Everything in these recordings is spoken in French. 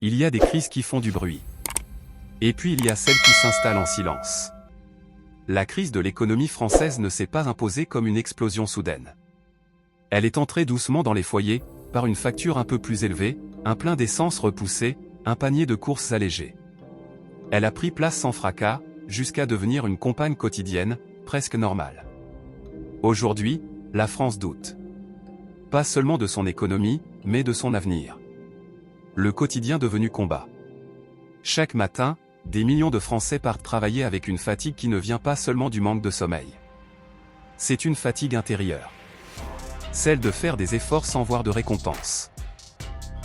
Il y a des crises qui font du bruit. Et puis il y a celles qui s'installent en silence. La crise de l'économie française ne s'est pas imposée comme une explosion soudaine. Elle est entrée doucement dans les foyers, par une facture un peu plus élevée, un plein d'essence repoussé, un panier de courses allégé. Elle a pris place sans fracas, jusqu'à devenir une compagne quotidienne, presque normale. Aujourd'hui, la France doute. Pas seulement de son économie, mais de son avenir. Le quotidien devenu combat. Chaque matin, des millions de Français partent travailler avec une fatigue qui ne vient pas seulement du manque de sommeil. C'est une fatigue intérieure. Celle de faire des efforts sans voir de récompense.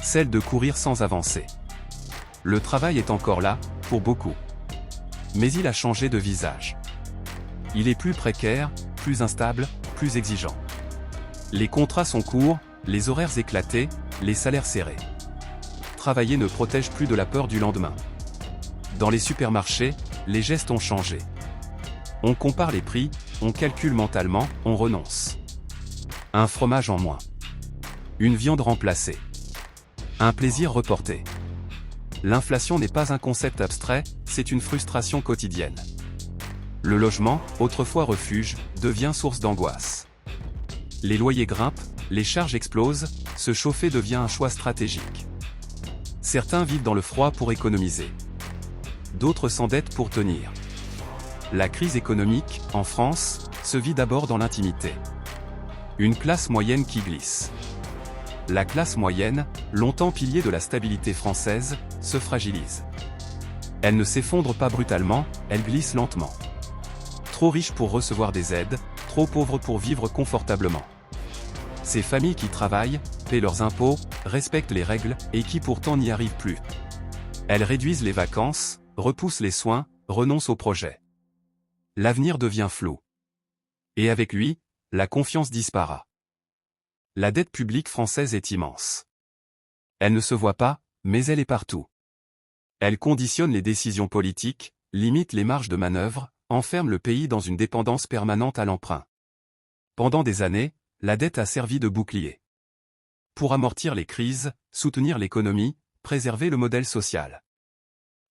Celle de courir sans avancer. Le travail est encore là, pour beaucoup. Mais il a changé de visage. Il est plus précaire, plus instable, plus exigeant. Les contrats sont courts, les horaires éclatés, les salaires serrés. Travailler ne protège plus de la peur du lendemain. Dans les supermarchés, les gestes ont changé. On compare les prix, on calcule mentalement, on renonce. Un fromage en moins. Une viande remplacée. Un plaisir reporté. L'inflation n'est pas un concept abstrait, c'est une frustration quotidienne. Le logement, autrefois refuge, devient source d'angoisse. Les loyers grimpent, les charges explosent, se chauffer devient un choix stratégique. Certains vivent dans le froid pour économiser. D'autres s'endettent pour tenir. La crise économique, en France, se vit d'abord dans l'intimité. Une classe moyenne qui glisse. La classe moyenne, longtemps pilier de la stabilité française, se fragilise. Elle ne s'effondre pas brutalement, elle glisse lentement. Trop riche pour recevoir des aides, trop pauvre pour vivre confortablement. Ces familles qui travaillent, paient leurs impôts, respectent les règles, et qui pourtant n'y arrivent plus. Elles réduisent les vacances, repoussent les soins, renoncent aux projets. L'avenir devient flou. Et avec lui, la confiance disparaît. La dette publique française est immense. Elle ne se voit pas, mais elle est partout. Elle conditionne les décisions politiques, limite les marges de manœuvre, enferme le pays dans une dépendance permanente à l'emprunt. Pendant des années, la dette a servi de bouclier. Pour amortir les crises, soutenir l'économie, préserver le modèle social.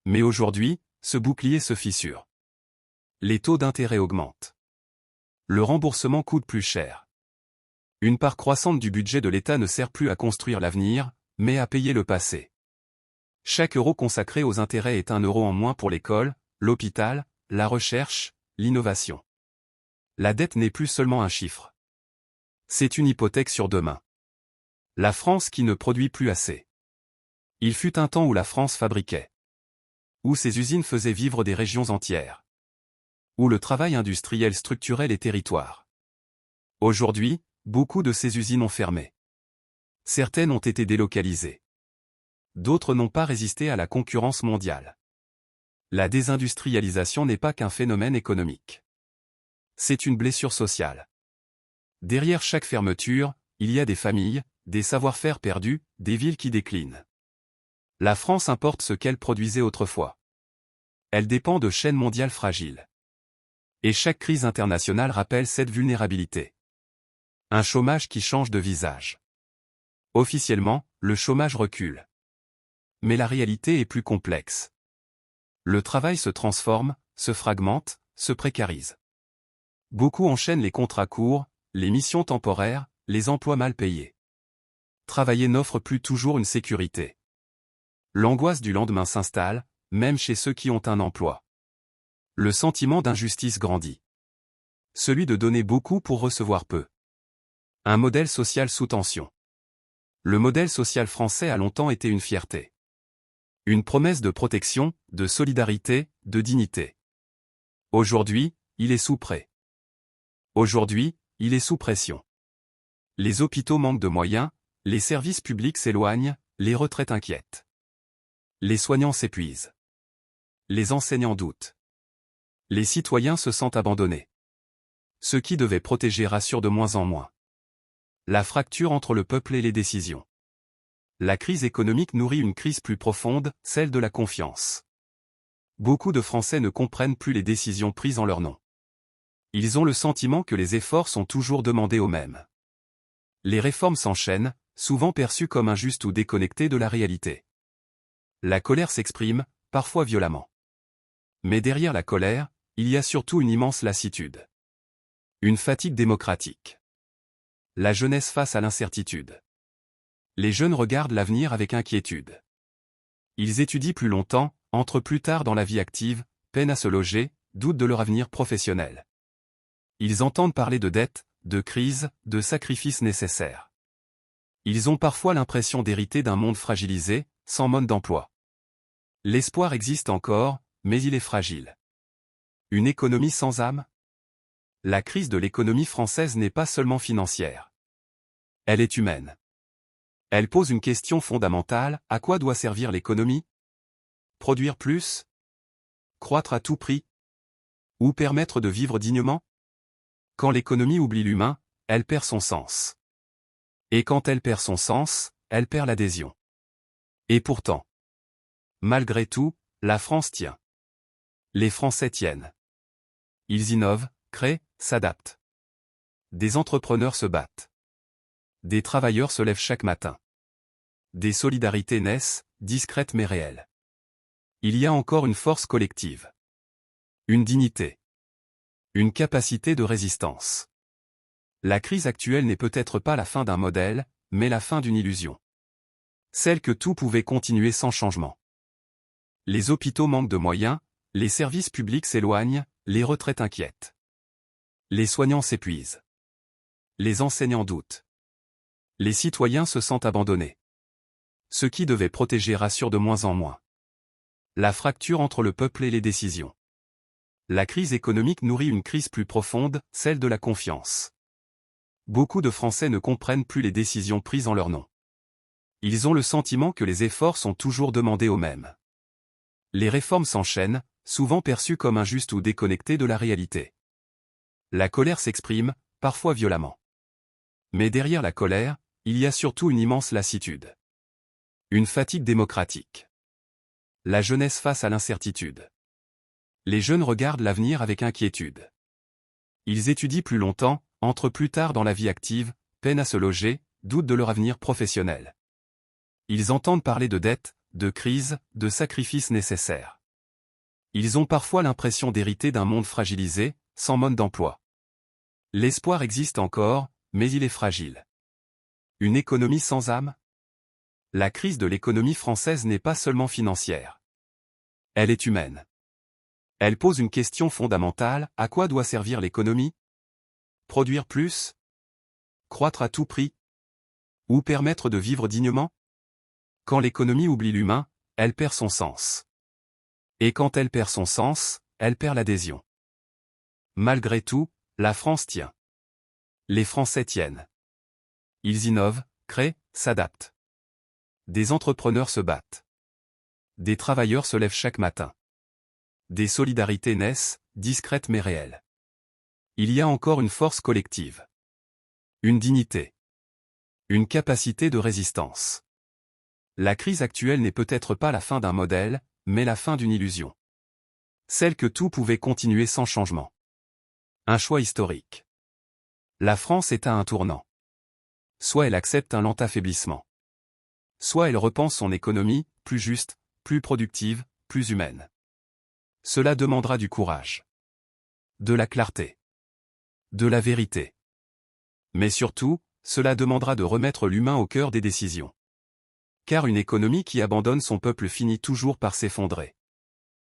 Mais aujourd'hui, ce bouclier se fissure. Les taux d'intérêt augmentent. Le remboursement coûte plus cher. Une part croissante du budget de l'État ne sert plus à construire l'avenir, mais à payer le passé. Chaque euro consacré aux intérêts est un euro en moins pour l'école, l'hôpital, la recherche, l'innovation. La dette n'est plus seulement un chiffre. C'est une hypothèque sur demain. La France qui ne produit plus assez. Il fut un temps où la France fabriquait. Où ses usines faisaient vivre des régions entières. Où le travail industriel structurait les territoires. Aujourd'hui, beaucoup de ces usines ont fermé. Certaines ont été délocalisées. D'autres n'ont pas résisté à la concurrence mondiale. La désindustrialisation n'est pas qu'un phénomène économique. C'est une blessure sociale. Derrière chaque fermeture, il y a des familles, des savoir-faire perdus, des villes qui déclinent. La France importe ce qu'elle produisait autrefois. Elle dépend de chaînes mondiales fragiles. Et chaque crise internationale rappelle cette vulnérabilité. Un chômage qui change de visage. Officiellement, le chômage recule. Mais la réalité est plus complexe. Le travail se transforme, se fragmente, se précarise. Beaucoup enchaînent les contrats courts, les missions temporaires, les emplois mal payés. Travailler n'offre plus toujours une sécurité. L'angoisse du lendemain s'installe, même chez ceux qui ont un emploi. Le sentiment d'injustice grandit. Celui de donner beaucoup pour recevoir peu. Un modèle social sous tension. Le modèle social français a longtemps été une fierté. Une promesse de protection, de solidarité, de dignité. Aujourd'hui, il est sous près. Aujourd'hui, il est sous pression. Les hôpitaux manquent de moyens, les services publics s'éloignent, les retraites inquiètent. Les soignants s'épuisent. Les enseignants doutent. Les citoyens se sentent abandonnés. Ceux qui devaient protéger rassurent de moins en moins. La fracture entre le peuple et les décisions. La crise économique nourrit une crise plus profonde, celle de la confiance. Beaucoup de Français ne comprennent plus les décisions prises en leur nom. Ils ont le sentiment que les efforts sont toujours demandés aux mêmes. Les réformes s'enchaînent, souvent perçues comme injustes ou déconnectées de la réalité. La colère s'exprime, parfois violemment. Mais derrière la colère, il y a surtout une immense lassitude. Une fatigue démocratique. La jeunesse face à l'incertitude. Les jeunes regardent l'avenir avec inquiétude. Ils étudient plus longtemps, entrent plus tard dans la vie active, peinent à se loger, doutent de leur avenir professionnel. Ils entendent parler de dettes, de crises, de sacrifices nécessaires. Ils ont parfois l'impression d'hériter d'un monde fragilisé, sans mode d'emploi. L'espoir existe encore, mais il est fragile. Une économie sans âme? La crise de l'économie française n'est pas seulement financière. Elle est humaine. Elle pose une question fondamentale, à quoi doit servir l'économie? Produire plus? Croître à tout prix? Ou permettre de vivre dignement? Quand l'économie oublie l'humain, elle perd son sens. Et quand elle perd son sens, elle perd l'adhésion. Et pourtant, malgré tout, la France tient. Les Français tiennent. Ils innovent, créent, s'adaptent. Des entrepreneurs se battent. Des travailleurs se lèvent chaque matin. Des solidarités naissent, discrètes mais réelles. Il y a encore une force collective. Une dignité. Une capacité de résistance. La crise actuelle n'est peut-être pas la fin d'un modèle, mais la fin d'une illusion. Celle que tout pouvait continuer sans changement. Les hôpitaux manquent de moyens, les services publics s'éloignent, les retraites inquiètent. Les soignants s'épuisent. Les enseignants doutent. Les citoyens se sentent abandonnés. Ce qui devait protéger rassure de moins en moins. La fracture entre le peuple et les décisions. La crise économique nourrit une crise plus profonde, celle de la confiance. Beaucoup de Français ne comprennent plus les décisions prises en leur nom. Ils ont le sentiment que les efforts sont toujours demandés aux mêmes. Les réformes s'enchaînent, souvent perçues comme injustes ou déconnectées de la réalité. La colère s'exprime, parfois violemment. Mais derrière la colère, il y a surtout une immense lassitude. Une fatigue démocratique. La jeunesse face à l'incertitude. Les jeunes regardent l'avenir avec inquiétude. Ils étudient plus longtemps, entrent plus tard dans la vie active, peinent à se loger, doutent de leur avenir professionnel. Ils entendent parler de dettes, de crises, de sacrifices nécessaires. Ils ont parfois l'impression d'hériter d'un monde fragilisé, sans mode d'emploi. L'espoir existe encore, mais il est fragile. Une économie sans âme? La crise de l'économie française n'est pas seulement financière. Elle est humaine. Elle pose une question fondamentale, à quoi doit servir l'économie? Produire plus? Croître à tout prix? Ou permettre de vivre dignement? Quand l'économie oublie l'humain, elle perd son sens. Et quand elle perd son sens, elle perd l'adhésion. Malgré tout, la France tient. Les Français tiennent. Ils innovent, créent, s'adaptent. Des entrepreneurs se battent. Des travailleurs se lèvent chaque matin. Des solidarités naissent, discrètes mais réelles. Il y a encore une force collective. Une dignité. Une capacité de résistance. La crise actuelle n'est peut-être pas la fin d'un modèle, mais la fin d'une illusion. Celle que tout pouvait continuer sans changement. Un choix historique. La France est à un tournant. Soit elle accepte un lent affaiblissement. Soit elle repense son économie, plus juste, plus productive, plus humaine. Cela demandera du courage. De la clarté. De la vérité. Mais surtout, cela demandera de remettre l'humain au cœur des décisions. Car une économie qui abandonne son peuple finit toujours par s'effondrer.